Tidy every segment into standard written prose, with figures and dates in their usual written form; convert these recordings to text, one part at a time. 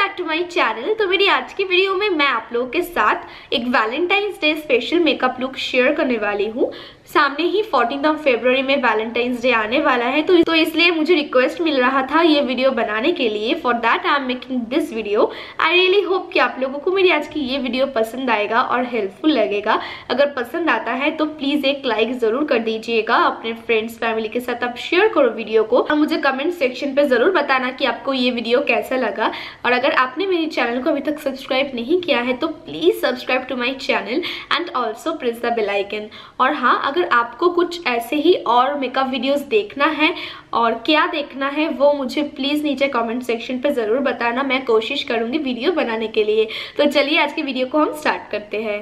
Back to my channel. तो मेरी आज की वीडियो में मैं आप लोगों के साथ एक Valentine's day special makeup look share करने वाली हूँ। सामने ही 14 फरवरी में वैलेंटाइंस डे आने वाला है, तो इसलिए मुझे रिक्वेस्ट मिल रहा था ये वीडियो बनाने के लिए। For that I am making this video. I really hope कि आप लोगों को मेरी आज की ये वीडियो पसंद आएगा और हेल्पफुल लगेगा। अगर पसंद आता है तो प्लीज एक लाइक जरूर कर दीजिएगा। अपने फ्रेंड्स फैमिली के साथ आप शेयर करो वीडियो को और मुझे कमेंट सेक्शन पे जरूर बताना कि आपको ये वीडियो कैसा लगा। और अगर आपने मेरे चैनल को अभी तक सब्सक्राइब नहीं किया है तो please subscribe to my channel and also press the bell icon. और हाँ, अगर आपको कुछ ऐसे ही और मेकअप वीडियोस देखना है और क्या देखना है वो मुझे प्लीज नीचे कमेंट सेक्शन पे जरूर बताना। मैं कोशिश करूंगी वीडियो बनाने के लिए। तो चलिए आज की वीडियो को हम स्टार्ट करते हैं।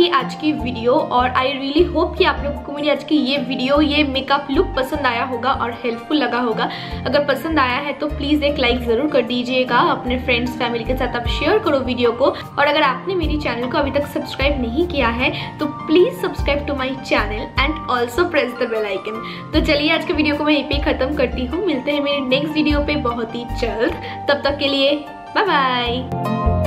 मेरी आज की वीडियो और आई रियली होप कि आप लोगों को मेरी आज की ये वीडियो, ये मेकअप लुक पसंद आया होगा और हेल्पफुल लगा होगा। अगर पसंद आया है तो प्लीज एक लाइक जरूर कर दीजिएगा। अपने फ्रेंड्स फैमिली के साथ आप शेयर करो वीडियो को। और अगर आपने मेरी चैनल को अभी तक सब्सक्राइब नहीं किया है तो please subscribe to my channel and also press the bell icon. तो चलिए आज के वीडियो को मैं यहीं पे खत्म करती हूँ। मिलते हैं मेरी नेक्स्ट वीडियो पे बहुत ही जल्द। तब तक के लिए बाय बाय।